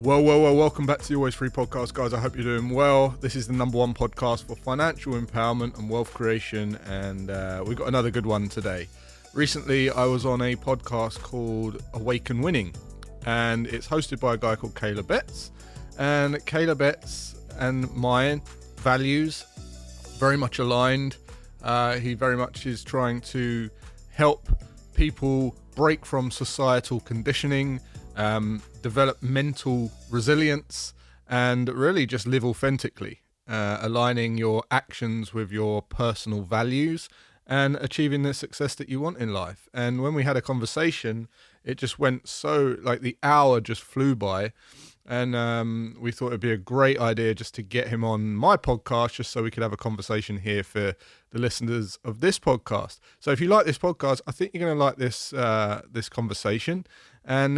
Well, welcome back to the Always Free podcast, guys. I hope you're doing well. This is the #1 podcast for financial empowerment and wealth creation, and we've got another good one today. Recently, I was on a podcast called Awaken Winning, and it's hosted by a guy called Kaylor Betts. And Kaylor Betts and my values very much aligned. He very much is trying to help people break from societal conditioning, develop mental resilience, and really just live authentically, aligning your actions with your personal values and achieving the success that you want in life. And when we had a conversation, it just went so, like, the hour just flew by. And we thought it'd be a great idea just to get him on my podcast, just so we could have a conversation here for the listeners of this podcast. So if you like this podcast, I think you're going to like this conversation. And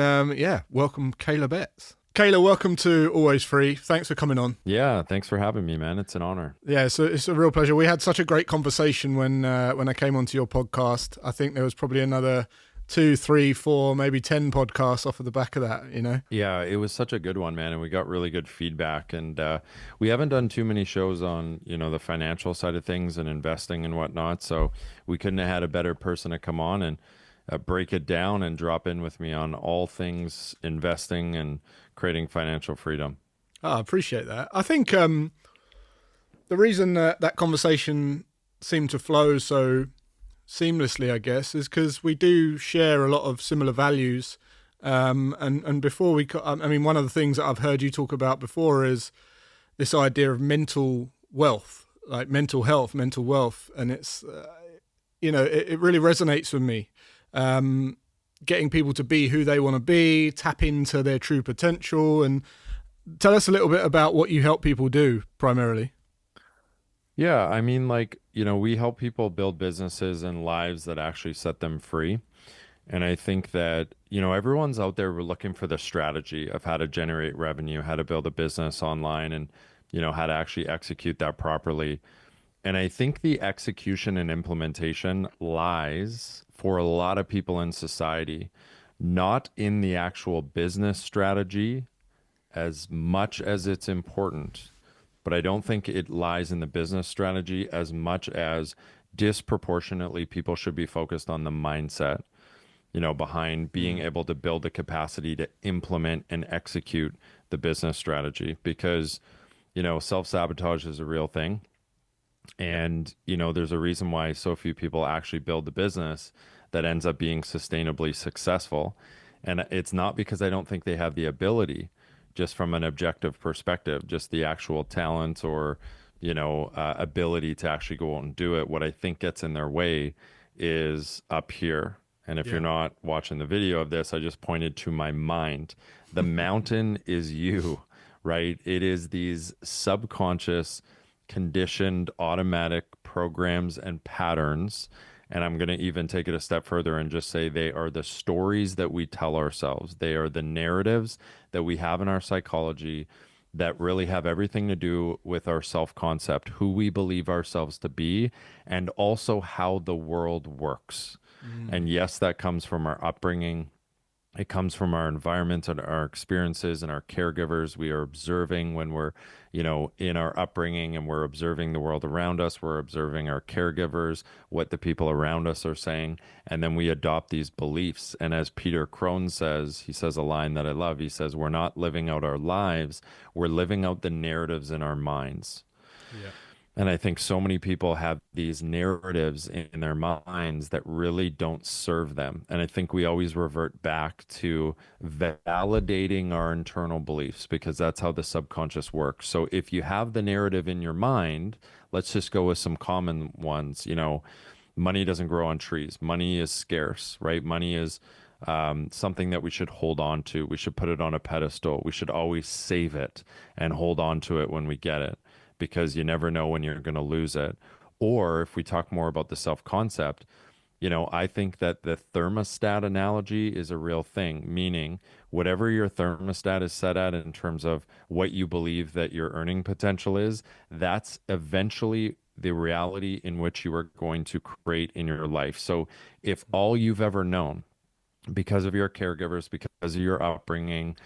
welcome Kaylor Betts. Kaylor, welcome to Always Free. Thanks for coming on. Yeah, thanks for having me, man. It's an honor. Yeah, so it's a real pleasure. We had such a great conversation when I came onto your podcast. I think there was probably another 2, 3, 4, maybe 10 podcasts off of the back of that, you know? Yeah, it was such a good one, man. And we got really good feedback. And we haven't done too many shows on, the financial side of things and investing and whatnot. So we couldn't have had a better person to come on and break it down and drop in with me on all things investing and creating financial freedom. I appreciate that. I think the reason that conversation seemed to flow so seamlessly, I guess, is because we do share a lot of similar values. And before one of the things that I've heard you talk about before is this idea of mental wealth, like mental health, mental wealth. And it's, it really resonates with me. Getting people to be who they want to be, tap into their true potential. And tell us a little bit about what you help people do primarily. Yeah, I mean, we help people build businesses and lives that actually set them free. And I think that, everyone's out there looking for the strategy of how to generate revenue, how to build a business online, and, how to actually execute that properly. And I think the execution and implementation lies for a lot of people in society, not in the actual business strategy as much as it's important. But I don't think it lies in the business strategy as much as disproportionately people should be focused on the mindset, behind being able to build the capacity to implement and execute the business strategy. Because, self-sabotage is a real thing. And, there's a reason why so few people actually build the business that ends up being sustainably successful. And it's not because I don't think they have the ability, just from an objective perspective, just the actual talent or, ability to actually go out and do it. What I think gets in their way is up here. And if you're not watching the video of this, I just pointed to my mind. The mountain is you, right? It is these subconscious, conditioned, automatic programs and patterns. And I'm going to even take it a step further and just say they are the stories that we tell ourselves. They are the narratives that we have in our psychology that really have everything to do with our self-concept, who we believe ourselves to be, and also how the world works. And yes, that comes from our upbringing. It comes from our environment and our experiences and our caregivers. We are observing when we're, in our upbringing, and we're observing the world around us. We're observing our caregivers, what the people around us are saying, and then we adopt these beliefs. And as Peter Crone says, he says a line that I love. He says, we're not living out our lives. We're living out the narratives in our minds. Yeah. And I think so many people have these narratives in their minds that really don't serve them. And I think we always revert back to validating our internal beliefs, because that's how the subconscious works. So if you have the narrative in your mind, let's just go with some common ones. Money doesn't grow on trees. Money is scarce, right? Money is something that we should hold on to. We should put it on a pedestal. We should always save it and hold on to it when we get it, because you never know when you're going to lose it. Or if we talk more about the self-concept, I think that the thermostat analogy is a real thing, meaning whatever your thermostat is set at in terms of what you believe that your earning potential is, that's eventually the reality in which you are going to create in your life. So if all you've ever known, because of your caregivers, because of your upbringing,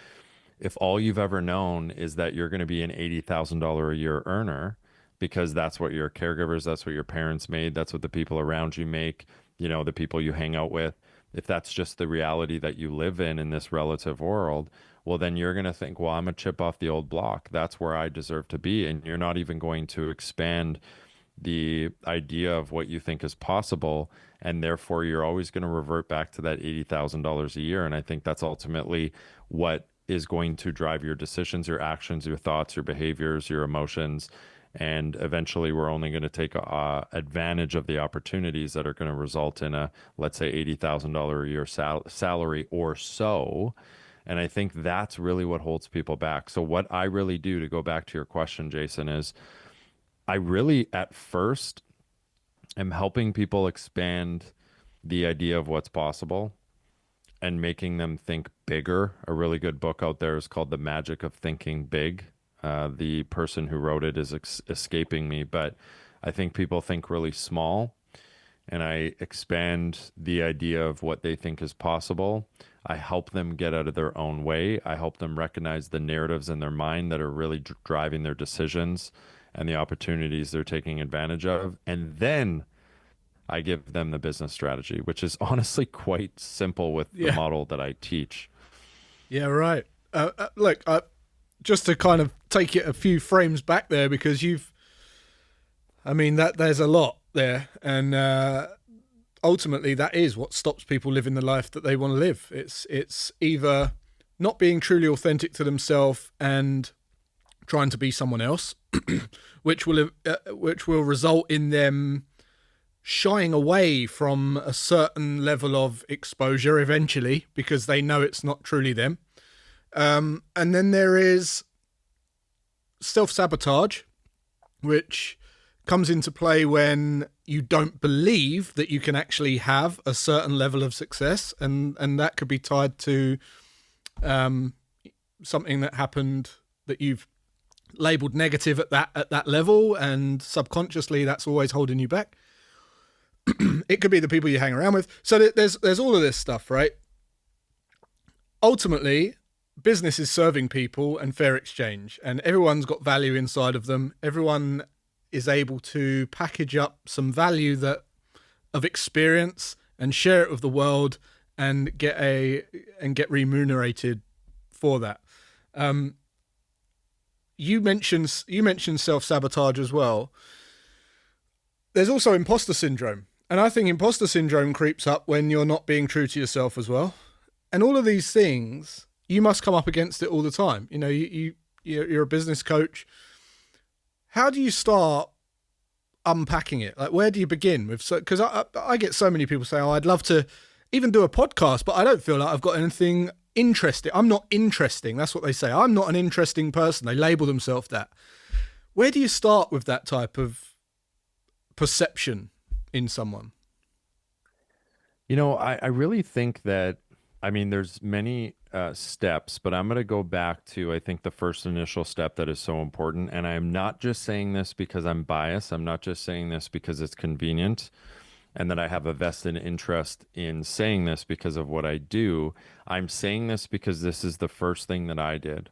if all you've ever known is that you're going to be an $80,000 a year earner because that's what your caregivers, that's what your parents made, that's what the people around you make, the people you hang out with, if that's just the reality that you live in this relative world, well, then you're going to think, well, I'm a chip off the old block. That's where I deserve to be. And you're not even going to expand the idea of what you think is possible. And therefore, you're always going to revert back to that $80,000 a year. And I think that's ultimately what is going to drive your decisions, your actions, your thoughts, your behaviors, your emotions. And eventually, we're only going to take advantage of the opportunities that are going to result in a, let's say, $80,000 a year salary or so. And I think that's really what holds people back. So, what I really do, to go back to your question, Jason, is I really, at first, am helping people expand the idea of what's possible and making them think bigger. A really good book out there is called The Magic of Thinking Big. The person who wrote it is escaping me, but I think people think really small, and I expand the idea of what they think is possible. I help them get out of their own way. I help them recognize the narratives in their mind that are really driving their decisions and the opportunities they're taking advantage of. And then I give them the business strategy, which is honestly quite simple with the model that I teach. Yeah, right. Look, just to kind of take it a few frames back there, because there's a lot there. And ultimately, that is what stops people living the life that they want to live. It's either not being truly authentic to themselves and trying to be someone else, which will result in them shying away from a certain level of exposure eventually because they know it's not truly them. And then there is self-sabotage, which comes into play when you don't believe that you can actually have a certain level of success, and that could be tied to something that happened that you've labeled negative at that level, and subconsciously that's always holding you back. It could be the people you hang around with. So there's all of this stuff, right? Ultimately, business is serving people and fair exchange, and everyone's got value inside of them. Everyone is able to package up some value of experience and share it with the world and get remunerated for that. You mentioned self-sabotage as well. There's also imposter syndrome. And I think imposter syndrome creeps up when you're not being true to yourself as well. And all of these things, you must come up against it all the time. You're a business coach. How do you start unpacking it? Like, where do you begin with? Because I get so many people say, "Oh, I'd love to even do a podcast, but I don't feel like I've got anything interesting. I'm not interesting." That's what they say. I'm not an interesting person. They label themselves that. Where do you start with that type of perception in someone? I really think that, there's many steps, but I'm going to go back to, I think, the first initial step that is so important. And I'm not just saying this because I'm biased. I'm not just saying this because it's convenient and that I have a vested interest in saying this because of what I do. I'm saying this because this is the first thing that I did.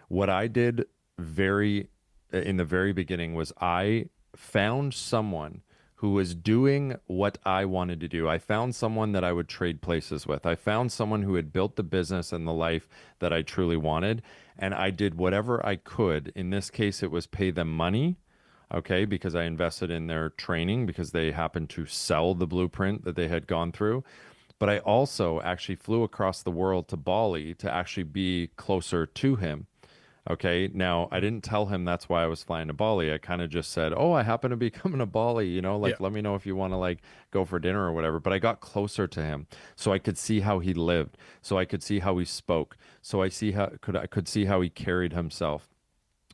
What I did in the very beginning was I found someone who was doing what I wanted to do. I found someone that I would trade places with. I found someone who had built the business and the life that I truly wanted. And I did whatever I could. In this case, it was pay them money, okay, because I invested in their training because they happened to sell the blueprint that they had gone through. But I also actually flew across the world to Bali to actually be closer to him. Okay, now I didn't tell him that's why I was flying to Bali. I kind of just said, "Oh, I happen to be coming to Bali, let me know if you want to go for dinner or whatever." But I got closer to him so I could see how he lived, so I could see how he spoke, so I could see how he carried himself,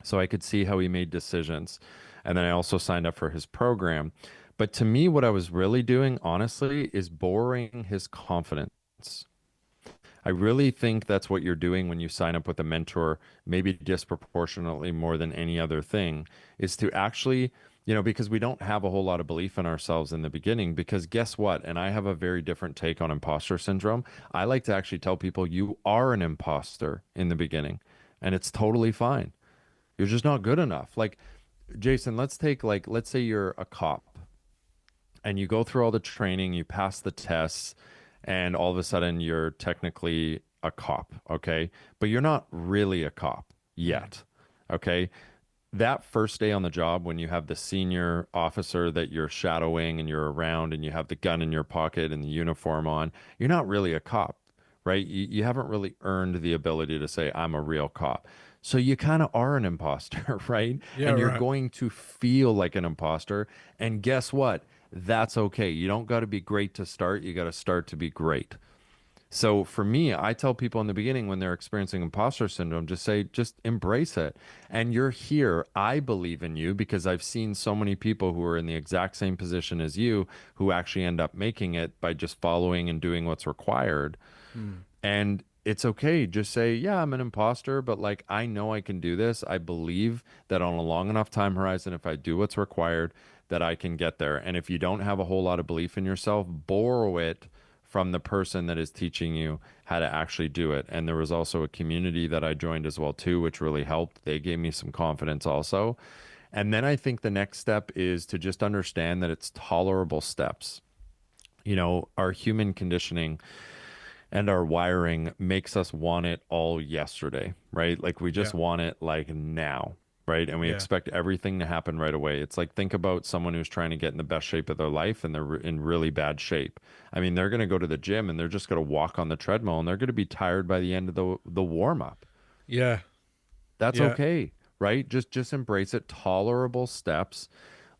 so I could see how he made decisions. And then I also signed up for his program. But to me, what I was really doing, honestly, is borrowing his confidence. I really think that's what you're doing when you sign up with a mentor, maybe disproportionately more than any other thing, is to actually, because we don't have a whole lot of belief in ourselves in the beginning, because guess what? And I have a very different take on imposter syndrome. I like to actually tell people you are an imposter in the beginning. and it's totally fine. You're just not good enough. Like, Jason, let's say you're a cop and you go through all the training, you pass the tests, and all of a sudden you're technically a cop, okay? But you're not really a cop yet, okay? That first day on the job, when you have the senior officer that you're shadowing and you're around and you have the gun in your pocket and the uniform on, you're not really a cop, right? You haven't really earned the ability to say, I'm a real cop. So you kind of are an imposter, right? Yeah, And you're right. going to feel like an imposter. And guess what? That's okay. You don't got to be great to start. You got to start to be great. So for me, I tell people in the beginning when they're experiencing imposter syndrome, just say, just embrace it. And you're here. I believe in you because I've seen so many people who are in the exact same position as you who actually end up making it by just following and doing what's required. Mm. And it's okay. Just say, yeah, I'm an imposter, but like, I know I can do this. I believe that on a long enough time horizon, if I do what's required, that I can get there. And if you don't have a whole lot of belief in yourself, borrow it from the person that is teaching you how to actually do it. And there was also a community that I joined as well too, which really helped. They gave me some confidence also. And then I think the next step is to just understand that it's tolerable steps. You know, our human conditioning and our wiring makes us want it all yesterday, right? Like we Yeah, just want it like now, right? And we yeah, expect everything to happen right away. It's like think about someone who's trying to get in the best shape of their life and they're in really bad shape. I mean, they're going to go to the gym and they're just going to walk on the treadmill and they're going to be tired by the end of the warm up. yeah, That's yeah. okay, right? Just embrace it. Tolerable steps,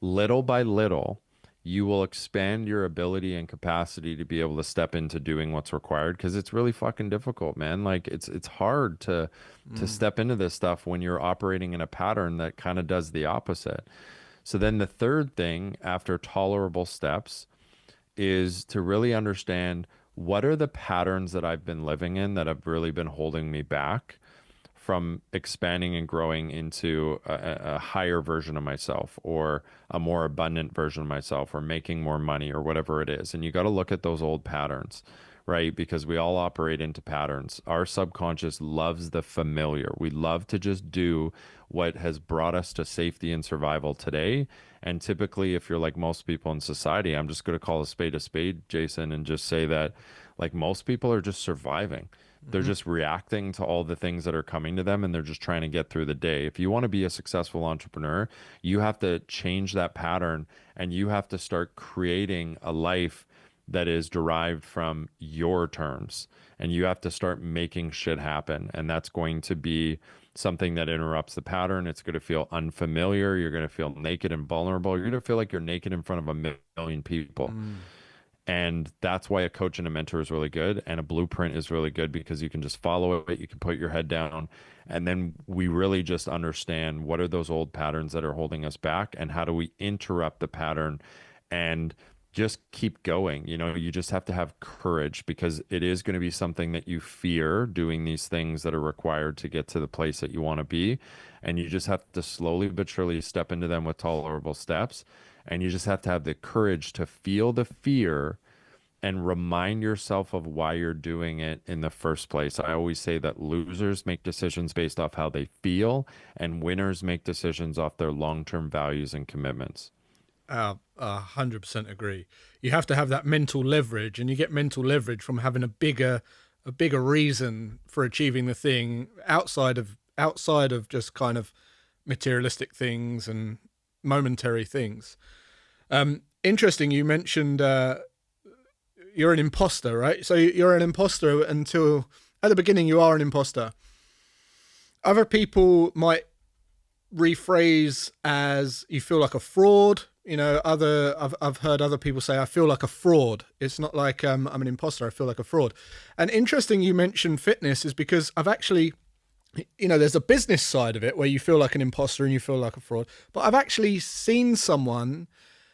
little by little, you will expand your ability and capacity to be able to step into doing what's required because it's really fucking difficult, man. Like it's hard to Mm. step into this stuff when you're operating in a pattern that kind of does the opposite. So then the third thing after tolerable steps is to really understand what are the patterns that I've been living in that have really been holding me back from expanding and growing into a higher version of myself or a more abundant version of myself or making more money or whatever it is. And you got to look at those old patterns, right? Because we all operate into patterns. Our subconscious loves the familiar. We love to just do what has brought us to safety and survival today. And typically, if you're like most people in society, I'm just going to call a spade, Jason, and just say that like most people are just surviving. They're Hmm. just reacting to all the things that are coming to them and they're just trying to get through the day. If you want to be a successful entrepreneur, you have to change that pattern and you have to start creating a life that is derived from your terms. And you have to start making shit happen. And that's going to be something that interrupts the pattern. It's going to feel unfamiliar. You're going to feel naked and vulnerable. You're going to feel like you're naked in front of a million people. Mm. And that's why a coach and a mentor is really good. And a blueprint is really good because you can just follow it. You can put your head down. And then we really just understand what are those old patterns that are holding us back and how do we interrupt the pattern and just keep going. You know, you just have to have courage because it is going to be something that you fear doing these things that are required to get to the place that you want to be. And you just have to slowly but surely step into them with tolerable steps. And you just have to have the courage to feel the fear and remind yourself of why you're doing it in the first place. I always say that losers make decisions based off how they feel, and winners make decisions off their long-term values and commitments. 100% agree. You have to have that mental leverage, and you get mental leverage from having a bigger reason for achieving the thing outside of just kind of materialistic things and momentary things. Interesting. You mentioned you're an imposter, right? So you're an imposter until at the beginning you are an imposter. Other people might rephrase as you feel like a fraud. You know, I've heard other people say I feel like a fraud. It's not like I'm an imposter. I feel like a fraud. And interesting, you mentioned fitness is because I've actually, you know, there's a business side of it where you feel like an imposter and you feel like a fraud. But I've actually seen someone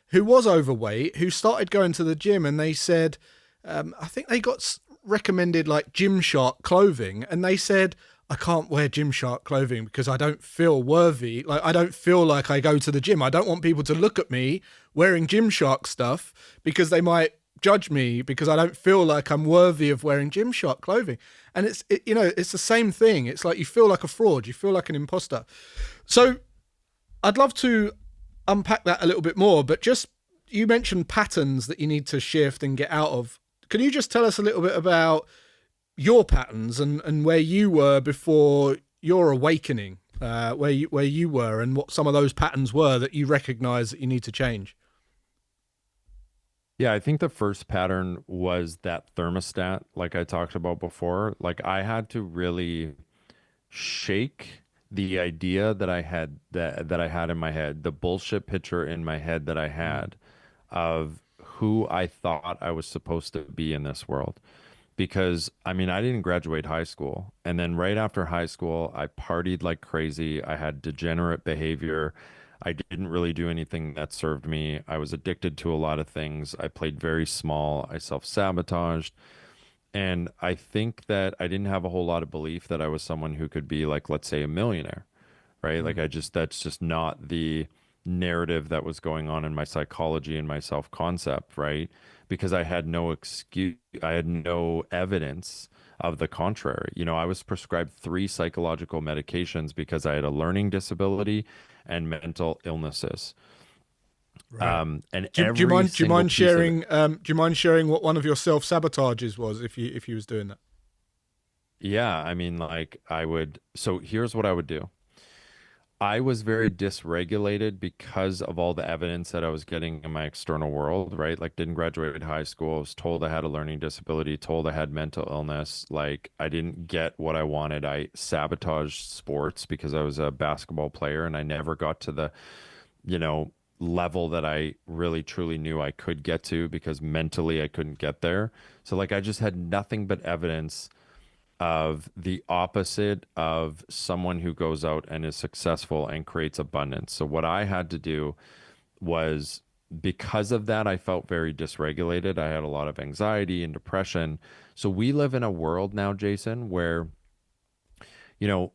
who was overweight who started going to the gym and they said, I think they got recommended like Gymshark clothing, and they said, I can't wear Gymshark clothing because I don't feel worthy. Like, I don't feel like I go to the gym. I don't want people to look at me wearing Gymshark stuff because they might judge me because I don't feel like I'm worthy of wearing Gymshark clothing. And it's the same thing. It's like you feel like a fraud. You feel like an imposter. So I'd love to unpack that a little bit more, but just you mentioned patterns that you need to shift and get out of. Can you just tell us a little bit about your patterns and where you were before your awakening, where you were and what some of those patterns were that you recognize that you need to change? Yeah, I think the first pattern was that thermostat, like I talked about before. Like I had to really shake the idea that I had in my head, the bullshit picture in my head that I had of who I thought I was supposed to be in this world. Because I mean, I didn't graduate high school. And then right after high school, I partied like crazy. I had degenerate behavior. I didn't really do anything that served me. I was addicted to a lot of things. I played very small. I self-sabotaged. And I think that I didn't have a whole lot of belief that I was someone who could be like, let's say, a millionaire, right? Like that's just not the narrative that was going on in my psychology and my self-concept, right? Because I had no excuse, I had no evidence of the contrary. You know, I was prescribed 3 psychological medications because I had a learning disability and mental illnesses. Right. And Do you every mind? Do you single mind piece of it. sharing? Do you mind sharing what one of your self sabotages was if you was doing that? Yeah, I mean, like I would, so here's what I would do. I was very dysregulated because of all the evidence that I was getting in my external world, right? Like, didn't graduate high school. I was told I had a learning disability, told I had mental illness. Like, I didn't get what I wanted. I sabotaged sports because I was a basketball player and I never got to the, you know, level that I really truly knew I could get to because mentally I couldn't get there. So, like, I just had nothing but evidence of the opposite of someone who goes out and is successful and creates abundance. So what I had to do was because of that, I felt very dysregulated. I had a lot of anxiety and depression. So we live in a world now, Jason, where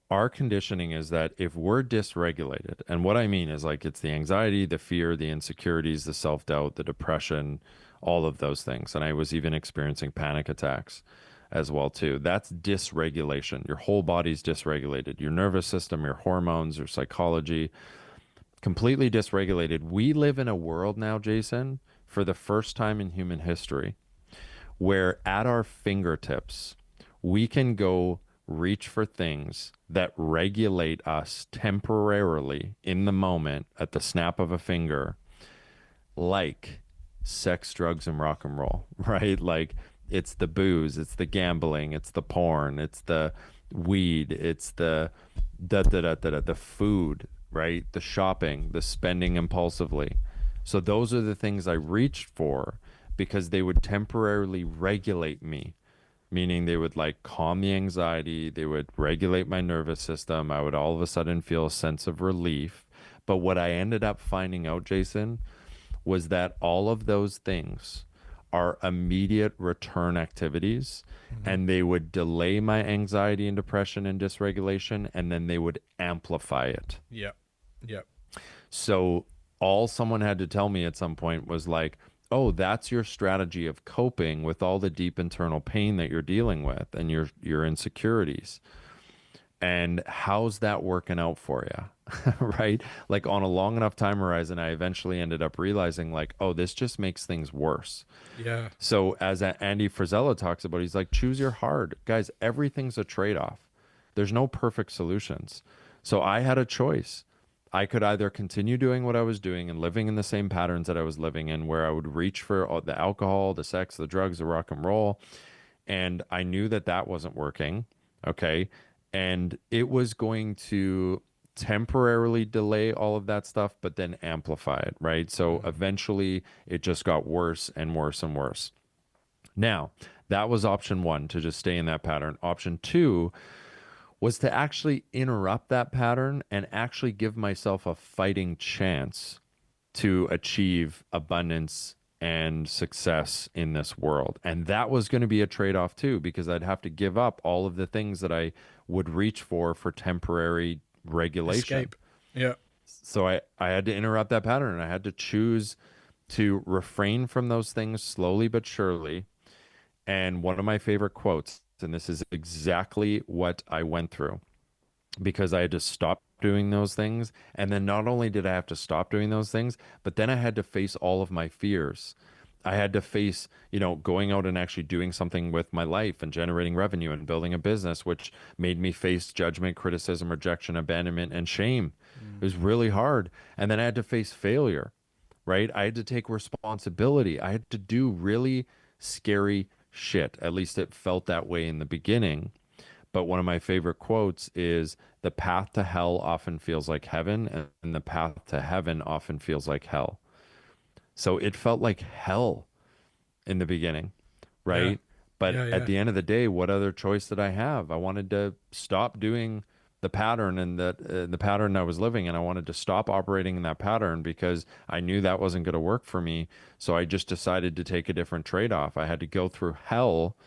our conditioning is that if we're dysregulated, and what I mean is like it's the anxiety, the fear, the insecurities, the self-doubt, the depression, all of those things. And I was even experiencing panic attacks as well too. That's dysregulation. Your whole body's dysregulated. Your nervous system, your hormones, your psychology, completely dysregulated. We live in a world now, Jason, for the first time in human history, where at our fingertips, we can go reach for things that regulate us temporarily in the moment at the snap of a finger, like sex, drugs, and rock and roll, right? Like it's the booze, it's the gambling, it's the porn, it's the weed, it's the the food, right? The shopping, the spending impulsively. So those are the things I reached for because they would temporarily regulate me, meaning they would like calm the anxiety, they would regulate my nervous system. I would all of a sudden feel a sense of relief. But what I ended up finding out, Jason, was that all of those things are immediate return activities and they would delay my anxiety and depression and dysregulation and then they would amplify it. Yeah. Yeah. So all someone had to tell me at some point was like, oh, that's your strategy of coping with all the deep internal pain that you're dealing with and your insecurities. And how's that working out for you? Right? Like on a long enough time horizon, I eventually ended up realizing like, oh, this just makes things worse. Yeah. So as Andy Frisella talks about, he's like, choose your hard. Guys, everything's a trade-off. There's no perfect solutions. So I had a choice. I could either continue doing what I was doing and living in the same patterns that I was living in, where I would reach for the alcohol, the sex, the drugs, the rock and roll. And I knew that that wasn't working. Okay. And it was going to temporarily delay all of that stuff, but then amplify it. Right. So eventually it just got worse and worse and worse. Now, that was option one, to just stay in that pattern. Option two was to actually interrupt that pattern and actually give myself a fighting chance to achieve abundance and success in this world. And that was going to be a trade-off too, because I'd have to give up all of the things that I would reach for temporary regulation. Escape. Yeah. So I had to interrupt that pattern and I had to choose to refrain from those things slowly but surely. And one of my favorite quotes, and this is exactly what I went through, because I had to stop doing those things. And then not only did I have to stop doing those things, but then I had to face all of my fears. I had to face, going out and actually doing something with my life and generating revenue and building a business, which made me face judgment, criticism, rejection, abandonment, and shame. It was really hard. And then I had to face failure, right? I had to take responsibility. I had to do really scary shit. At least it felt that way in the beginning. But one of my favorite quotes is, the path to hell often feels like heaven, and the path to heaven often feels like hell. So it felt like hell in the beginning, Yeah. right? But Yeah. at Yeah. the end of the day, what other choice did I have? I wanted to stop doing the pattern and the pattern I was living, and I wanted to stop operating in that pattern because I knew that wasn't going to work for me. So I just decided to take a different trade-off. I had to go through hell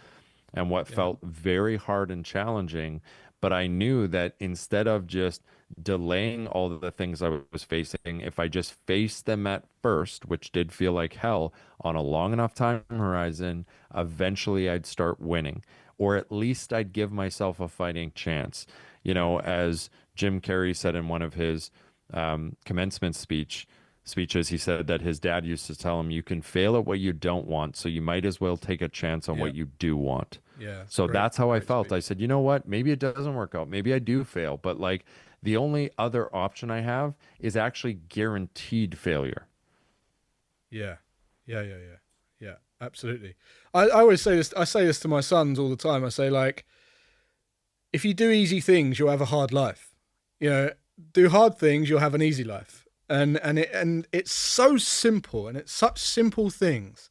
and what Yeah. felt very hard and challenging. But I knew that instead of just delaying all of the things I was facing, if I just faced them at first, which did feel like hell, on a long enough time horizon, eventually I'd start winning, or at least I'd give myself a fighting chance. As Jim Carrey said in one of his commencement speeches, he said that his dad used to tell him, you can fail at what you don't want, so you might as well take a chance on Yeah. what you do want. Yeah. It's a So great, that's how I great felt. I speech. said, you know what? Maybe it doesn't work out. Maybe I do fail, but like the only other option I have is actually guaranteed failure. Yeah. Yeah. Yeah. Yeah. Yeah. Absolutely. I always say this. I say this to my sons all the time. I say, like, if you do easy things, you'll have a hard life. Do hard things, you'll have an easy life. And it's so simple, and it's such simple things.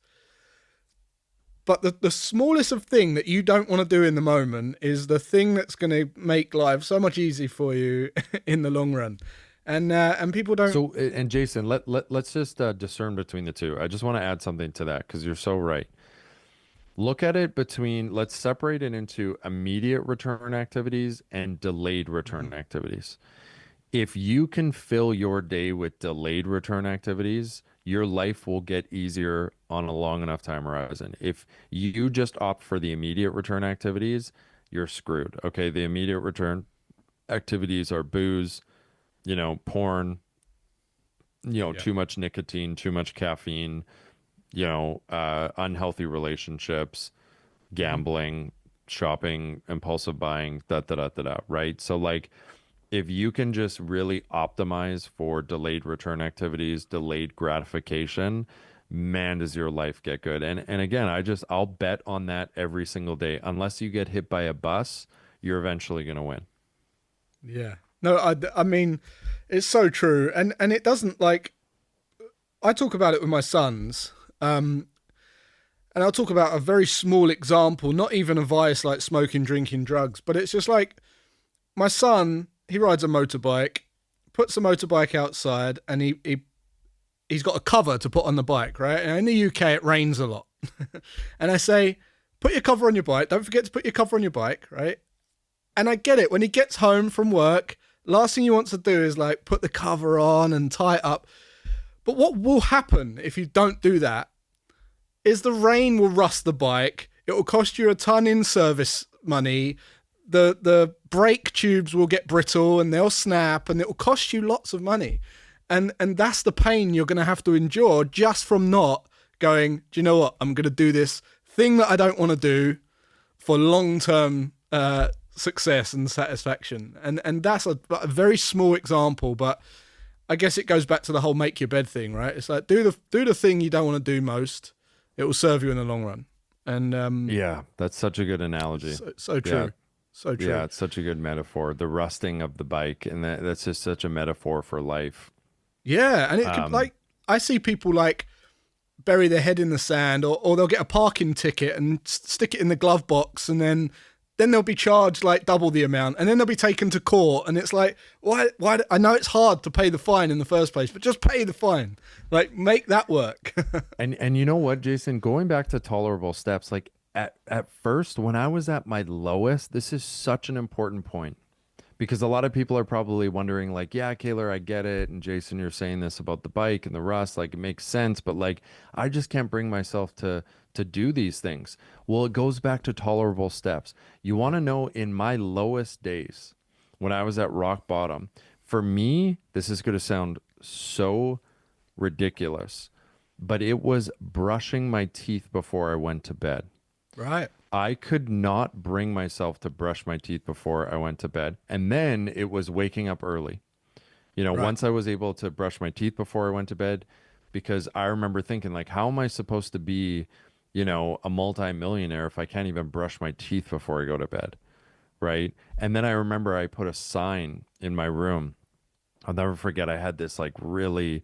But the smallest of thing that you don't want to do in the moment is the thing that's going to make life so much easier for you in the long run. And people don't. So, and Jason, let's just discern between the two. I just want to add something to that because you're so right. Look at it let's separate it into immediate return activities and delayed return activities. If you can fill your day with delayed return activities, your life will get easier on a long enough time horizon. If you just opt for the immediate return activities, you're screwed. Okay, the immediate return activities are booze, porn, Yeah. too much nicotine, too much caffeine, unhealthy relationships, Mhm. gambling, shopping, impulsive buying, right? So like if you can just really optimize for delayed return activities, delayed gratification, man, does your life get good. And again, I'll bet on that every single day. Unless you get hit by a bus, you're eventually going to win. Yeah. No, I mean, it's so true. And it doesn't, like, I talk about it with my sons. And I'll talk about a very small example, not even a vice like smoking, drinking, drugs, but it's just like my son, he rides a motorbike, puts the motorbike outside, and he's got a cover to put on the bike, right? And in the UK, it rains a lot. And I say, put your cover on your bike. Don't forget to put your cover on your bike, right? And I get it. When he gets home from work, last thing he wants to do is like put the cover on and tie it up. But what will happen if you don't do that is the rain will rust the bike. It will cost you a ton in service money. The brake tubes will get brittle and they'll snap, and it will cost you lots of money. And that's the pain you're going to have to endure just from not going, do you know what? I'm going to do this thing that I don't want to do for long-term success and satisfaction. And that's a very small example, but I guess it goes back to the whole make your bed thing, right? It's like do the thing you don't want to do most. It will serve you in the long run. And Yeah, that's such a good analogy. so Yeah. true. So true. Yeah, it's such a good metaphor. The rusting of the bike, and that's just such a metaphor for life. Yeah, and it could, Um, like, I see people like bury their head in the sand, or they'll get a parking ticket and stick it in the glove box, and then they'll be charged like double the amount, and then they'll be taken to court, and it's like, why I know it's hard to pay the fine in the first place, but just pay the fine. Like, make that work. and you know what, Jason, going back to tolerable steps, like at first when I was at my lowest, this is such an important point Because a lot of people are probably wondering, like, yeah, Kaylor, I get it. And Jason, you're saying this about the bike and the rust, like it makes sense, but like I just can't bring myself to do these things. Well, it goes back to tolerable steps. You want to know in my lowest days, when I was at rock bottom, for me, this is going to sound so ridiculous, but it was brushing my teeth before I went to bed. Right. I could not bring myself to brush my teeth before I went to bed. And then it was waking up early. Right. Once I was able to brush my teeth before I went to bed, because I remember thinking, like, how am I supposed to be, a multimillionaire if I can't even brush my teeth before I go to bed? Right. And then I remember I put a sign in my room. I'll never forget. I had this like really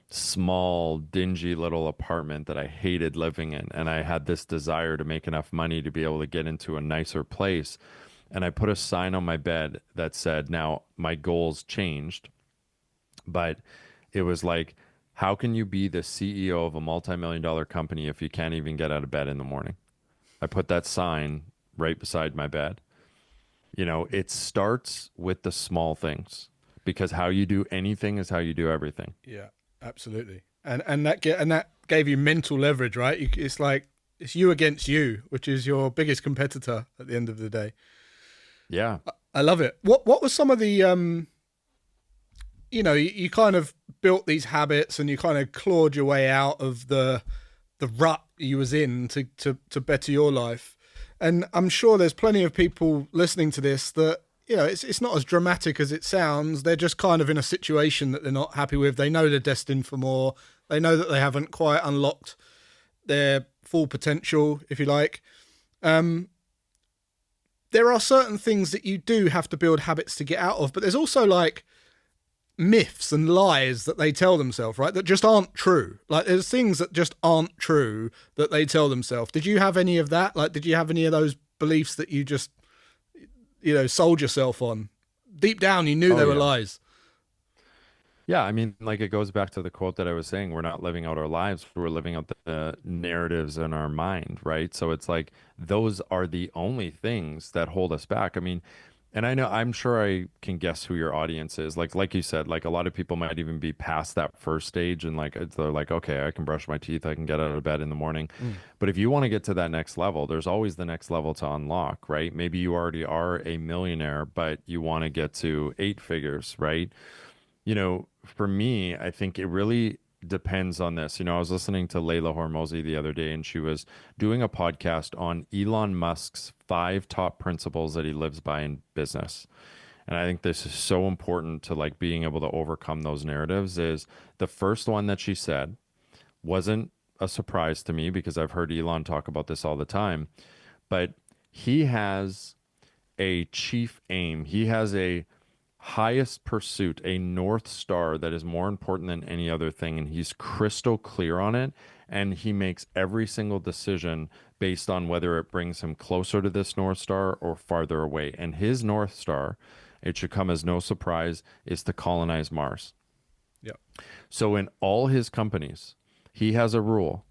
small, dingy little apartment that I hated living in. And I had this desire to make enough money to be able to get into a nicer place. And I put a sign on my bed that said, now my goals changed, but it was like, how can you be the CEO of a multi-million-dollar company if you can't even get out of bed in the morning? I put that sign right beside my bed. It starts with the small things because how you do anything is how you do everything. Yeah, absolutely. And that gave you mental leverage, right? It's like it's you against you, which is your biggest competitor at the end of the day. Yeah. I love it. What was some of the you kind of built these habits and you kind of clawed your way out of the rut you was in to better your life. And I'm sure there's plenty of people listening to this that, it's not as dramatic as it sounds. They're just kind of in a situation that they're not happy with. They know they're destined for more. They know that they haven't quite unlocked their full potential, if you like. There are certain things that you do have to build habits to get out of, but there's also like myths and lies that they tell themselves, right? That just aren't true. Like there's things that just aren't true that they tell themselves. Did you have any of that? Like, did you have any of those beliefs that you just, sold yourself on? Deep down, you knew they were lies. Yeah, I mean, like it goes back to the quote that I was saying, we're not living out our lives, we're living out the narratives in our mind, right? So it's like those are the only things that hold us back. I mean, and I'm sure I can guess who your audience is. Like you said, like a lot of people might even be past that first stage and like they're like, okay, I can brush my teeth, I can get out of bed in the morning. But if you want to get to that next level, there's always the next level to unlock, right? Maybe you already are a millionaire, but you want to get to 8 figures, right? For me, I think it really depends on this. I was listening to Layla Hormozi the other day, and she was doing a podcast on Elon Musk's 5 top principles that he lives by in business. And I think this is so important to like being able to overcome those narratives. Is the first one that she said wasn't a surprise to me because I've heard Elon talk about this all the time, but he has a chief aim. He has a highest pursuit, a North Star that is more important than any other thing. And he's crystal clear on it. And he makes every single decision based on whether it brings him closer to this North Star or farther away. And his North Star, it should come as no surprise, is to colonize Mars. Yeah. So in all his companies, he has a rule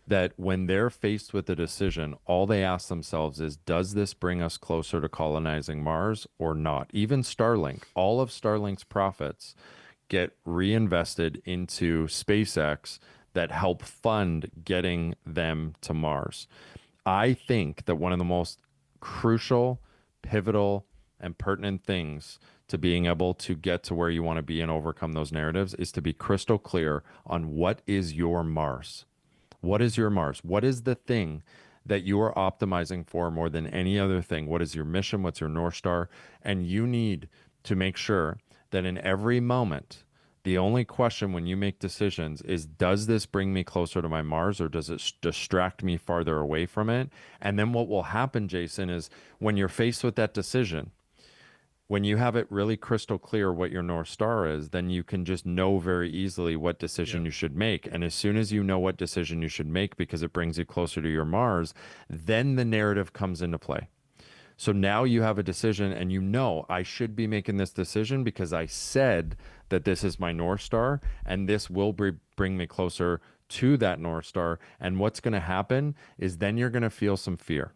that when they're faced with a decision, all they ask themselves is, does this bring us closer to colonizing Mars or not? Even Starlink, all of Starlink's profits get reinvested into SpaceX that help fund getting them to Mars. I think that one of the most crucial, pivotal, and pertinent things to being able to get to where you want to be and overcome those narratives is to be crystal clear on what is your Mars. What is your Mars? What is the thing that you are optimizing for more than any other thing? What is your mission? What's your North Star? And you need to make sure that in every moment, the only question when you make decisions is, does this bring me closer to my Mars or does it distract me farther away from it? And then what will happen, Jason, is when you're faced with that decision, when you have it really crystal clear what your North Star is, then you can just know very easily what decision you should make. And as soon as you know what decision you should make because it brings you closer to your Mars, then the narrative comes into play. So now you have a decision and I should be making this decision because I said that this is my North Star and this will bring me closer to that North Star. And what's going to happen is then you're going to feel some fear,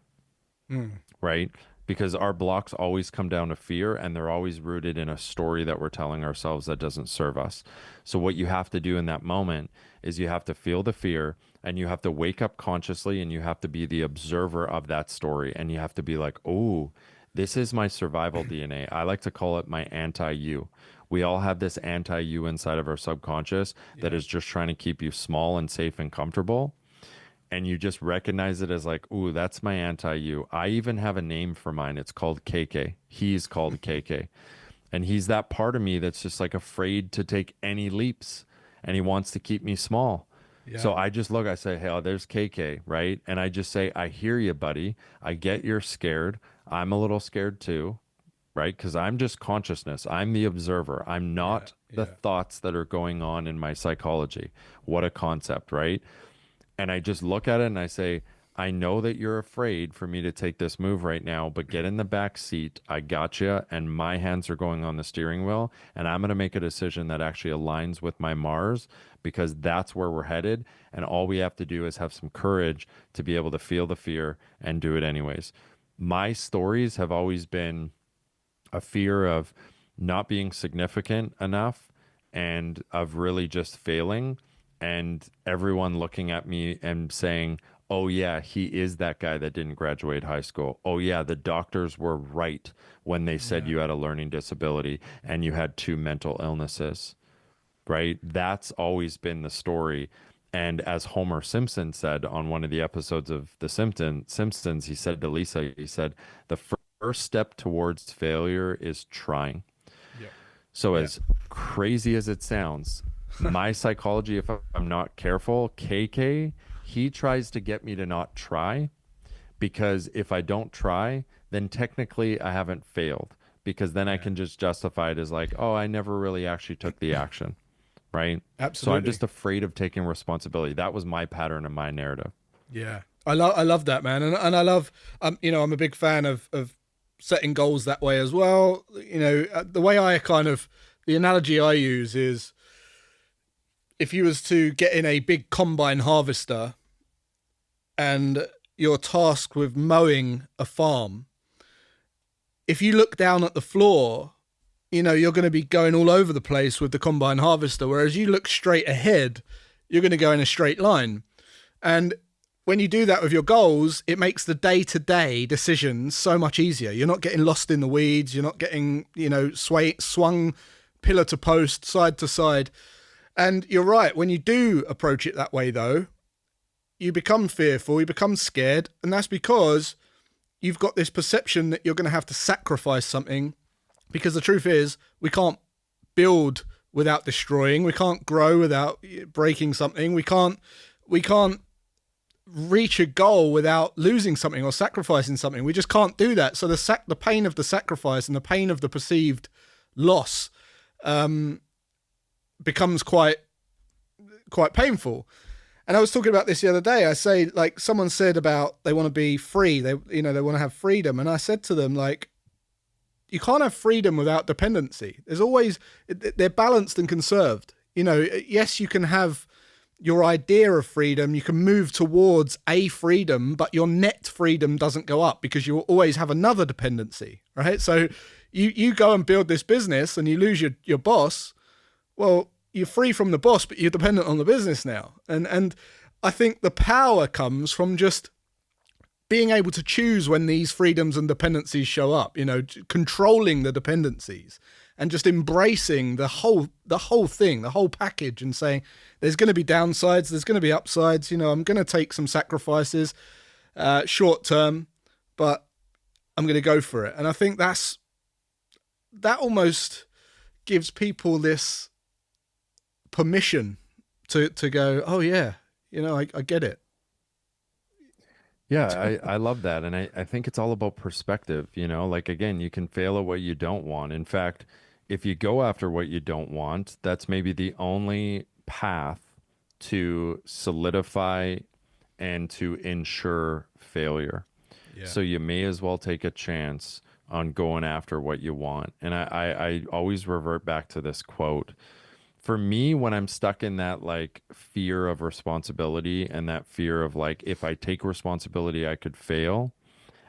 right? because our blocks always come down to fear, and they're always rooted in a story that we're telling ourselves that doesn't serve us. So what you have to do in that moment is you have to feel the fear, and you have to wake up consciously, and you have to be the observer of that story, and you have to be like, oh, this is my survival DNA. I like to call it my anti-you. We all have this anti-you inside of our subconscious that Yeah. is just trying to keep you small and safe and comfortable, and you just recognize it as like, ooh, that's my anti-you. I even have a name for mine. It's called KK. He's called KK. And he's that part of me that's just like afraid to take any leaps, and he wants to keep me small. Yeah. So I just look, I say, hey, oh, there's KK, right? And I just say, I hear you, buddy. I get you're scared. I'm a little scared too, right? Because I'm just consciousness. I'm the observer. I'm Yeah. not the Yeah. thoughts that are going on in my psychology. What a concept, right? And I just look at it and I say, I know that you're afraid for me to take this move right now, but get in the back seat. I got you. And my hands are going on the steering wheel. And I'm going to make a decision that actually aligns with my Mars, because that's where we're headed. And all we have to do is have some courage to be able to feel the fear and do it anyways. My stories have always been a fear of not being significant enough, and of really just failing, and everyone looking at me and saying, oh yeah, he is that guy that didn't graduate high school. Oh yeah, the doctors were right when they said Yeah. you had a learning disability and you had two mental illnesses, right? That's always been the story. And as Homer Simpson said on one of the episodes of Simpsons, he said to Lisa, he said, the first step towards failure is trying. Yeah. So, Yeah. as crazy as it sounds, my psychology, if I'm not careful, KK, he tries to get me to not try, because if I don't try, then technically I haven't failed, because then I Yeah. can just justify it as like, oh, I never really actually took the action, right? So I'm Absolutely. just afraid of taking responsibility. That was my pattern and my narrative. Yeah. I love that, man. And I love I'm a big fan of setting goals that way as well. The way I kind of the analogy I use is, if you was to get in a big combine harvester and you're tasked with mowing a farm, if you look down at the floor, you're going to be going all over the place with the combine harvester, whereas you look straight ahead, you're going to go in a straight line. And when you do that with your goals, it makes the day-to-day decisions so much easier. You're not getting lost in the weeds. You're not getting, swung pillar to post, side to side. And you're right. When you do approach it that way, though, you become fearful, you become scared. And that's because you've got this perception that you're going to have to sacrifice something. Because the truth is, we can't build without destroying. We can't grow without breaking something. We can't reach a goal without losing something or sacrificing something. We just can't do that. So the pain of the sacrifice and the pain of the perceived loss becomes quite painful. And I was talking about this the other day. I say, like, someone said about they want to be free. They want to have freedom. And I said to them, like, you can't have freedom without dependency. They're balanced and conserved. Yes, you can have your idea of freedom, you can move towards a freedom, but your net freedom doesn't go up because you always have another dependency, right? So you go and build this business and you lose your boss. Well, you're free from the boss, but you're dependent on the business now. And I think the power comes from just being able to choose when these freedoms and dependencies show up, controlling the dependencies and just embracing the whole thing, the whole package, and saying there's going to be downsides, there's going to be upsides. I'm going to take some sacrifices short term, but I'm going to go for it. And I think that almost gives people this permission to go, oh yeah, I get it. Yeah, I love that. And I think it's all about perspective, like again, you can fail at what you don't want. In fact, if you go after what you don't want, that's maybe the only path to solidify and to ensure failure. Yeah. So you may as well take a chance on going after what you want. And I always revert back to this quote. For me, when I'm stuck in that like fear of responsibility and that fear of like, if I take responsibility, I could fail,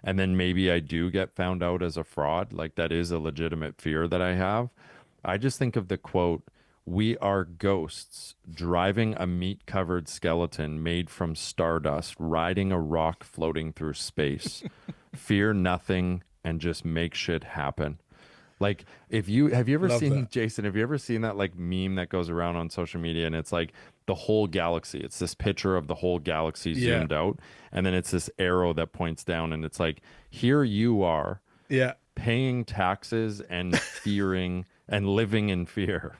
and then maybe I do get found out as a fraud. Like that is a legitimate fear that I have. I just think of the quote, "We are ghosts driving a meat-covered skeleton made from stardust, riding a rock floating through space. Fear nothing and just make shit happen." Like if you have you ever Love seen that. Jason, have you ever seen that like meme that goes around on social media and it's like the whole galaxy. It's this picture of the whole galaxy Yeah. zoomed out and then it's this arrow that points down and it's like here you are Yeah. paying taxes and fearing and living in fear,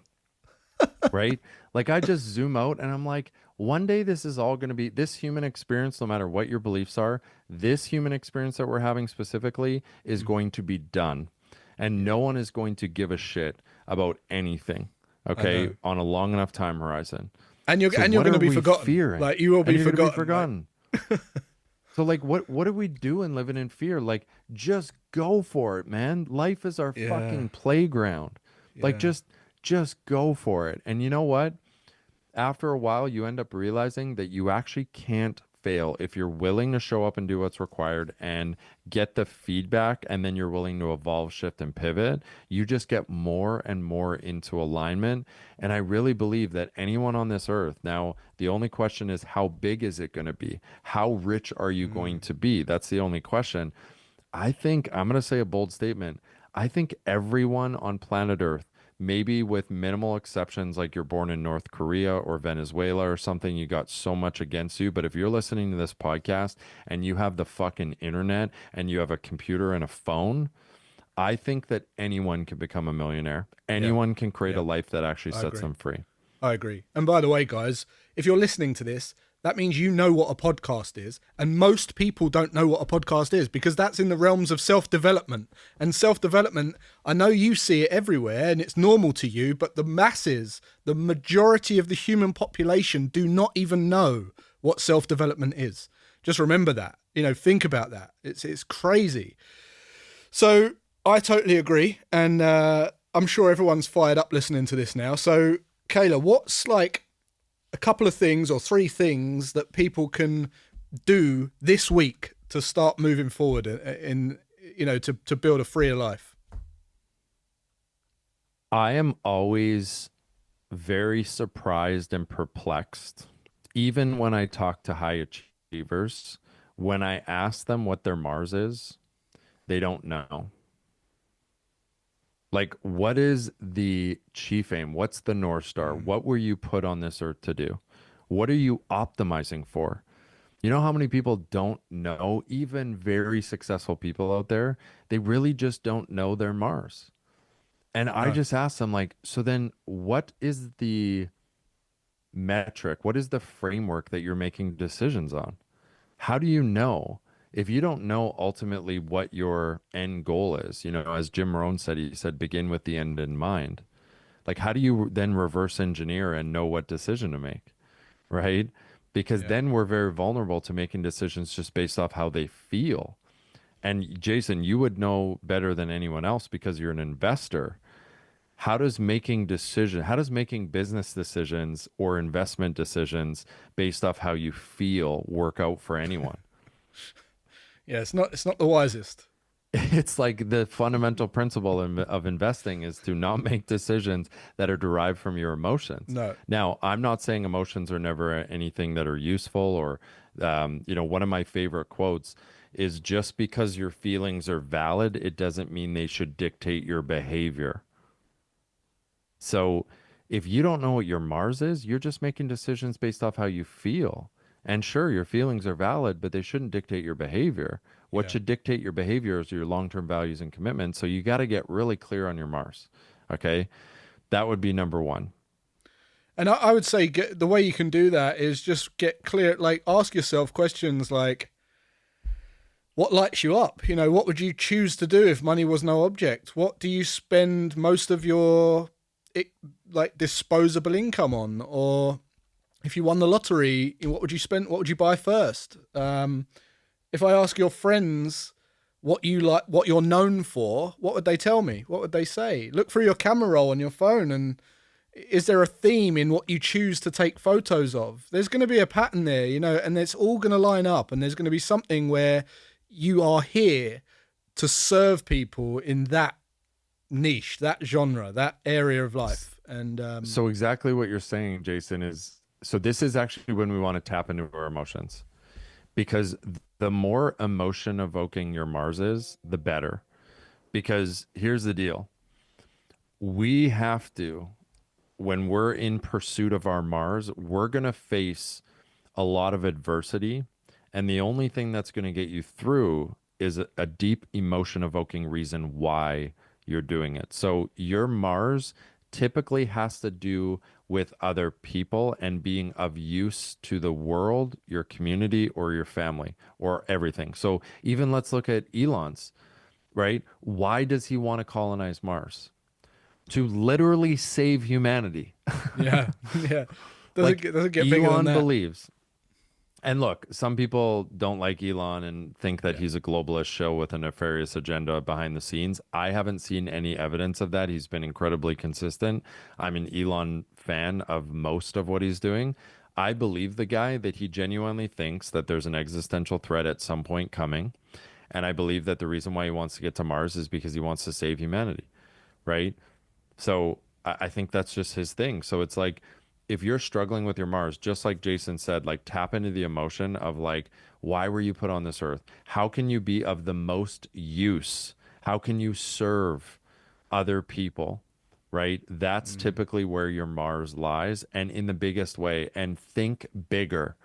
right? Like I just zoom out and I'm like, one day this is all going to be this human experience, no matter what your beliefs are, this human experience that we're having specifically is Mm. going to be done. And no Yeah. one is going to give a shit about anything, I okay, know. on a long enough time horizon. And you're So and you're what going to are be we forgotten. fearing? Like you will And be you're going to be forgotten. Like, forgotten. So like what are we doing living in fear? Like just go for it, man. Life is our yeah. fucking playground. Like Yeah. just go for it. And you know what? After a while you end up realizing that you actually can't fail if you're willing to show up and do what's required and get the feedback and then you're willing to evolve, shift and pivot. You just get more and more into alignment. And I really believe that anyone on this earth, now the only question is how big is it going to be? How rich are you going Mm. to be? That's the only question. I think I'm going to say a bold statement. I think everyone on planet Earth, maybe with minimal exceptions, like you're born in North Korea or Venezuela or something, you got so much against you. But if you're listening to this podcast and you have the fucking internet and you have a computer and a phone, I think that anyone can become a millionaire. Yeah. Anyone can create Yeah. a life that actually I sets agree. them free. I agree. And by the way, guys, if you're listening to this, that means you know what a podcast is. And most people don't know what a podcast is because that's in the realms of self-development. And self-development, I know you see it everywhere and it's normal to you, but the masses, the majority of the human population do not even know what self-development is. Just remember that. Think about that. It's crazy. So I totally agree. And I'm sure everyone's fired up listening to this now. So Kaylor, what's like a couple of things or three things that people can do this week to start moving forward to build a freer life? I am always very surprised and perplexed, even when I talk to high achievers, when I ask them what their Mars is, they don't know. Like, what is the chief aim? What's the North Star? Mm. What were you put on this earth to do? What are you optimizing for? You know how many people don't know, even very successful people out there, they really just don't know their Mars. And I No. just asked them, like, so then what is the metric? What is the framework that you're making decisions on? How do you know? If you don't know ultimately what your end goal is, as Jim Rohn said, he said, begin with the end in mind. Like, how do you then reverse engineer and know what decision to make? Right? Because Yeah. then we're very vulnerable to making decisions just based off how they feel. And Jason, you would know better than anyone else because you're an investor. How does making business decisions or investment decisions based off how you feel work out for anyone? Yeah, it's not the wisest. It's like the fundamental principle of investing is to not make decisions that are derived from your emotions. No. Now, I'm not saying emotions are never anything that are useful or, one of my favorite quotes is just because your feelings are valid, it doesn't mean they should dictate your behavior. So if you don't know what your Mars is, you're just making decisions based off how you feel. And sure, your feelings are valid, but they shouldn't dictate your behavior. What Yeah. should dictate your behavior is your long-term values and commitments. So you got to get really clear on your Mars. Okay. That would be number one. And I would say the way you can do that is just get clear, like ask yourself questions like, what lights you up? What would you choose to do if money was no object? What do you spend most of your disposable income on? Or if you won the lottery, what would you spend? What would you buy first? If I ask your friends what you like, what you're known for, what would they tell me? What would they say? Look through your camera roll on your phone, and is there a theme in what you choose to take photos of? There's going to be a pattern there, and it's all going to line up, and there's going to be something where you are here to serve people in that niche, that genre, that area of life. And So exactly what you're saying, Jason, is so this is actually when we want to tap into our emotions because the more emotion evoking your Mars is, the better. Because here's the deal. We have to, when we're in pursuit of our Mars, we're going to face a lot of adversity. And the only thing that's going to get you through is a deep emotion evoking reason why you're doing it. So your Mars typically has to do with other people and being of use to the world, your community, or your family, or everything. So even let's look at Elon's, right? Why does he want to colonize Mars? To literally save humanity. yeah, yeah, Like doesn't get bigger than Elon that. believes. And look, some people don't like Elon and think that Yeah, he's a globalist show with a nefarious agenda behind the scenes. I haven't seen any evidence of that. He's been incredibly consistent. I'm an Elon fan of most of what he's doing. I believe the guy that he genuinely thinks that there's an existential threat at some point coming. And I believe that the reason why he wants to get to Mars is because he wants to save humanity, right? So I think that's just his thing. So it's like if you're struggling with your Mars, just like Jason said, like tap into the emotion of like, why were you put on this earth? How can you be of the most use? How can you serve other people? Right? That's typically where your Mars lies and in the biggest way. And think bigger.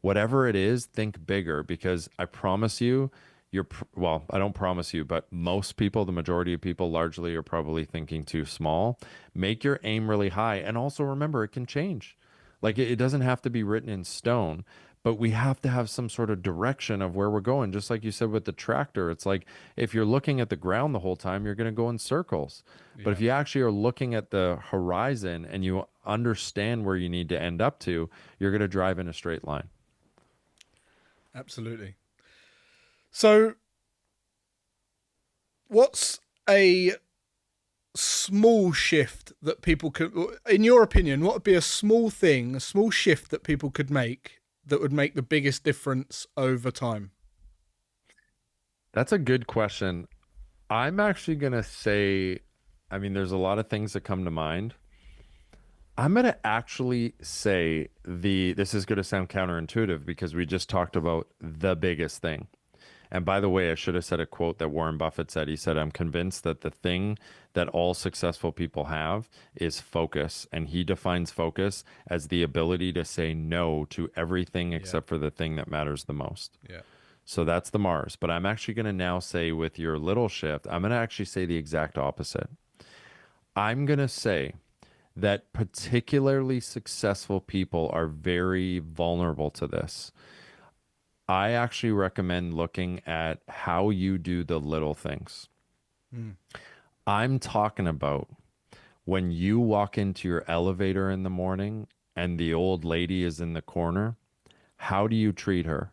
Whatever it is, think bigger because I promise you, well, I don't promise you, but most people, the majority of people largely are probably thinking too small. Make your aim really high. And also remember, it can change. Like it doesn't have to be written in stone, but we have to have some sort of direction of where we're going. Just like you said with the tractor, it's like if you're looking at the ground the whole time, you're going to go in circles. But yeah, if you actually are looking at the horizon and you understand where you need to end up to, you're going to drive in a straight line. absolutely. So, what's a small shift that people could, in your opinion, what would be a small thing, a small shift that people could make that would make the biggest difference over time? That's a good question. I'm actually gonna say, I mean, there's a lot of things that come to mind. I'm gonna actually say this is gonna sound counterintuitive because we just talked about the biggest thing. And by the way, I should have said a quote that Warren Buffett said. He said, I'm convinced that the thing that all successful people have is focus. And he defines focus as the ability to say no to everything Yeah, except for the thing that matters the most. yeah. So that's the Mars. But I'm actually going to now say with your little shift, I'm going to actually say the exact opposite. I'm going to say that particularly successful people are very vulnerable to this. I actually recommend looking at how you do the little things. Mm. I'm talking about when you walk into your elevator in the morning and the old lady is in the corner, how do you treat her?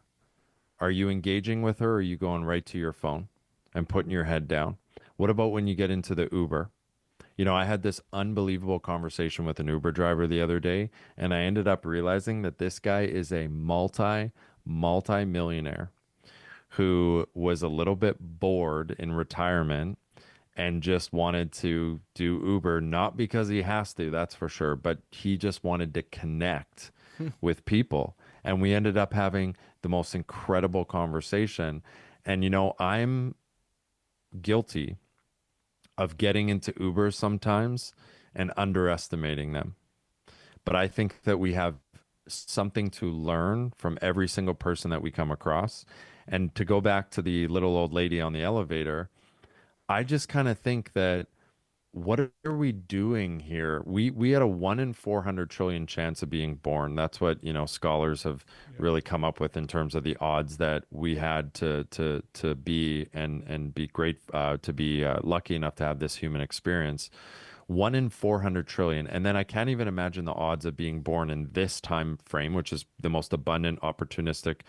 Are you engaging with her or are you going right to your phone and putting your head down? What about when you get into the Uber? You know, I had this unbelievable conversation with an Uber driver the other day, and I ended up realizing that this guy is a multi millionaire who was a little bit bored in retirement and just wanted to do Uber, not because he has to, that's for sure, but he just wanted to connect with people. And we ended up having the most incredible conversation. And, you know, I'm guilty of getting into Uber sometimes and underestimating them. But I think that we have something to learn from every single person that we come across. And to go back to the little old lady on the elevator, I just kind of think that what are we doing here? We had a 1 in 400 trillion chance of being born. That's what, you know, scholars have Yeah. really come up with in terms of the odds that we had to be and be great to be lucky enough to have this human experience. 1 in 400 trillion. And then I can't even imagine the odds of being born in this time frame, which is the most abundant, opportunistic,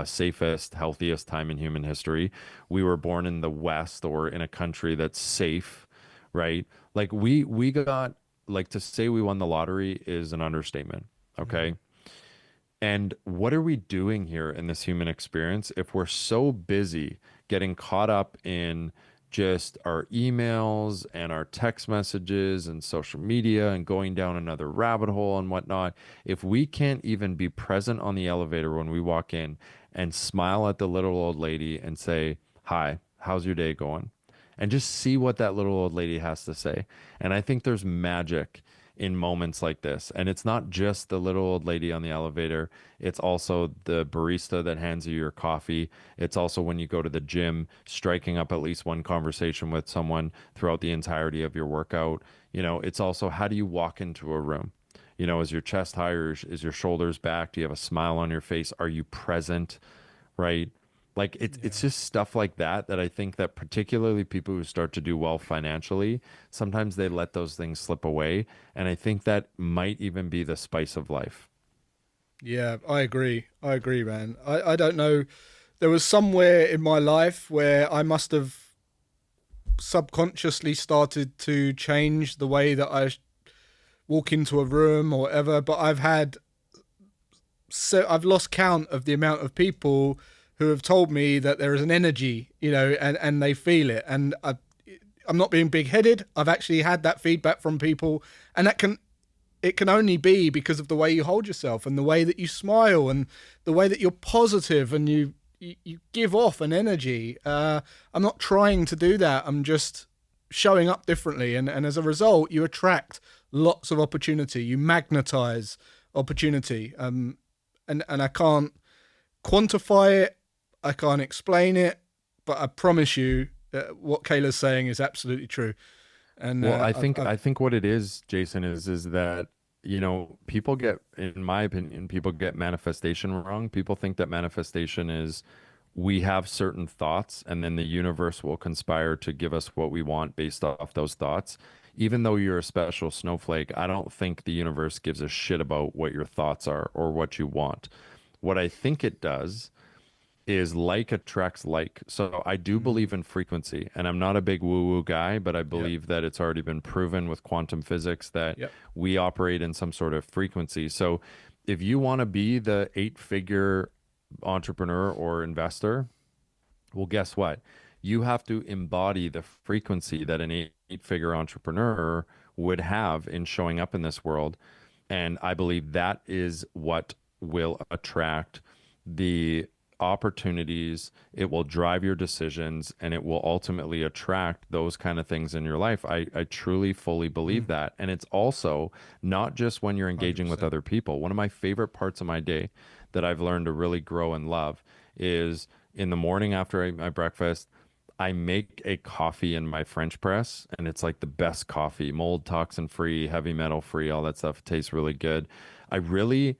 safest, healthiest time in human history. We were born in the West or in a country that's safe, right? Like we got like to say we won the lottery is an understatement. Mm. Okay. And what are we doing here in this human experience if we're so busy getting caught up in just our emails and our text messages and social media and going down another rabbit hole and whatnot? If we can't even be present on the elevator when we walk in and smile at the little old lady and say, "Hi, how's your day going?" And just see what that little old lady has to say. And I think there's magic in moments like this. And it's not just the little old lady on the elevator, it's also the barista that hands you your coffee. It's also when you go to the gym, striking up at least one conversation with someone throughout the entirety of your workout. It's also how do you walk into a room? Is your chest high or is your shoulders back? Do you have a smile on your face? Are you present? Right? Like it's just stuff like that I think that particularly people who start to do well financially, sometimes they let those things slip away. And I think that might even be the spice of life. Yeah, I agree. I agree, man. I don't know. There was somewhere in my life where I must have subconsciously started to change the way that I walk into a room or whatever. But I've lost count of the amount of people who have told me that there is an energy, and they feel it. And I'm not being big headed. I've actually had that feedback from people, and it can only be because of the way you hold yourself and the way that you smile and the way that you're positive and you give off an energy. I'm not trying to do that. I'm just showing up differently. And as a result, you attract lots of opportunity. You magnetize opportunity. And I can't quantify it. I can't explain it, but I promise you that what Kaylor's saying is absolutely true. And Well, I think what it is, Jason, is that people get, in my opinion, people get manifestation wrong. People think that manifestation is we have certain thoughts and then the universe will conspire to give us what we want based off those thoughts. Even though you're a special snowflake, I don't think the universe gives a shit about what your thoughts are or what you want. What I think it does is like attracts like. So I do believe in frequency, and I'm not a big woo-woo guy, but I yeah, believe that it's already been proven with quantum physics that yeah, we operate in some sort of frequency. So if you want to be the eight-figure entrepreneur or investor, well, guess what? You have to embody the frequency that an eight-figure entrepreneur would have in showing up in this world. And I believe that is what will attract the opportunities, it will drive your decisions, and it will ultimately attract those kind of things in your life. I truly, fully believe that. And it's also not just when you're engaging with 100%. other people. One of my favorite parts of my day that I've learned to really grow and love is in the morning after my breakfast, I make a coffee in my French press, and it's like the best coffee, mold toxin free, heavy metal free, all that stuff. It tastes really good. I really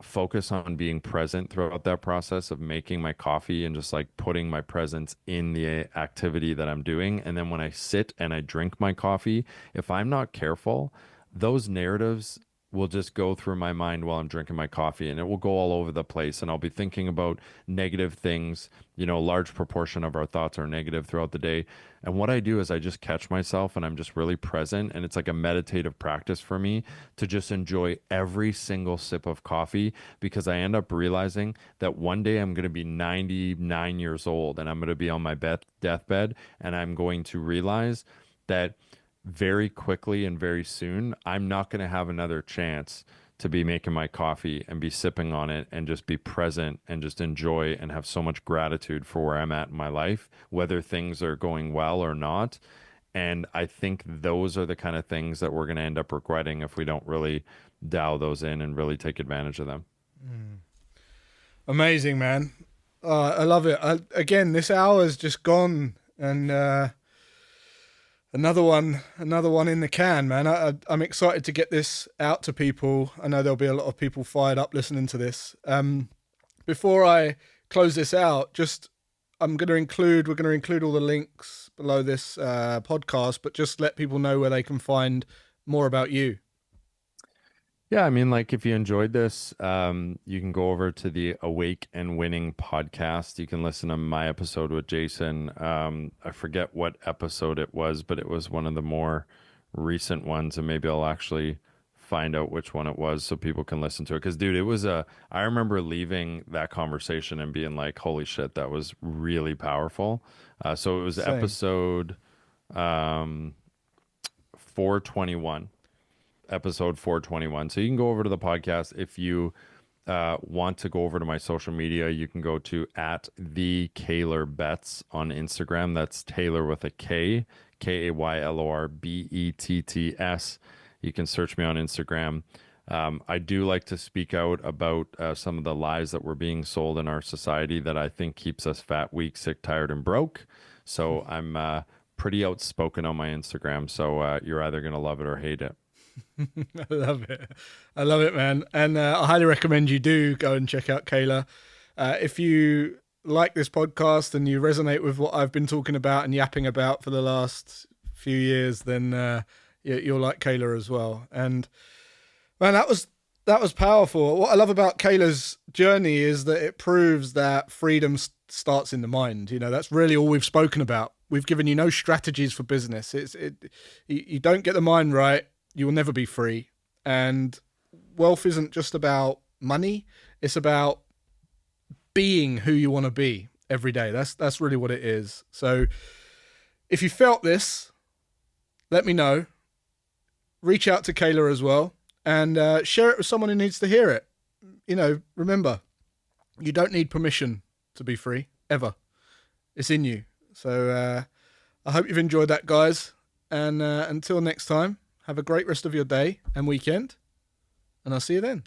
focus on being present throughout that process of making my coffee and just like putting my presence in the activity that I'm doing. And then when I sit and I drink my coffee, if I'm not careful, those narratives will just go through my mind while I'm drinking my coffee, and it will go all over the place, and I'll be thinking about negative things. A large proportion of our thoughts are negative throughout the day. And what I do is I just catch myself and I'm just really present, and it's like a meditative practice for me to just enjoy every single sip of coffee, because I end up realizing that one day I'm going to be 99 years old and I'm going to be on my deathbed, and I'm going to realize that very quickly and very soon, I'm not going to have another chance to be making my coffee and be sipping on it and just be present and just enjoy and have so much gratitude for where I'm at in my life, whether things are going well or not. And I think those are the kind of things that we're going to end up regretting if we don't really dial those in and really take advantage of them. Amazing, man. I love it. Again, this hour's just gone, and another one in the can, man. I'm excited to get this out to people. I know there'll be a lot of people fired up listening to this. Before I close this out, we're going to include all the links below this podcast, but just let people know where they can find more about you. Yeah, I mean, like if you enjoyed this, you can go over to the Awake and Winning podcast. You can listen to my episode with Jason. I forget what episode it was, but it was one of the more recent ones, and maybe I'll actually find out which one it was so people can listen to it. Because, dude, I remember leaving that conversation and being like, holy shit, that was really powerful. So it was Same. episode 421. Episode 421. So you can go over to the podcast. If you want to go over to my social media, you can go to at the Kaylor Betts on Instagram. That's Taylor with a K, KaylorBetts. You can search me on Instagram. I do like to speak out about some of the lies that were being sold in our society that I think keeps us fat, weak, sick, tired, and broke. So I'm pretty outspoken on my Instagram. So you're either going to love it or hate it. I love it. I love it, man. And I highly recommend you do go and check out Kaylor. If you like this podcast and you resonate with what I've been talking about and yapping about for the last few years, then you'll like Kaylor as well. And man, that was powerful. What I love about Kaylor's journey is that it proves that freedom starts in the mind. You know, that's really all we've spoken about. We've given you no strategies for business. You don't get the mind right, you will never be free. And wealth isn't just about money. It's about being who you want to be every day. That's really what it is. So if you felt this, let me know. Reach out to Kaylor as well and share it with someone who needs to hear it. You know, remember, you don't need permission to be free, ever. It's in you. So I hope you've enjoyed that, guys. And until next time, have a great rest of your day and weekend. And I'll see you then.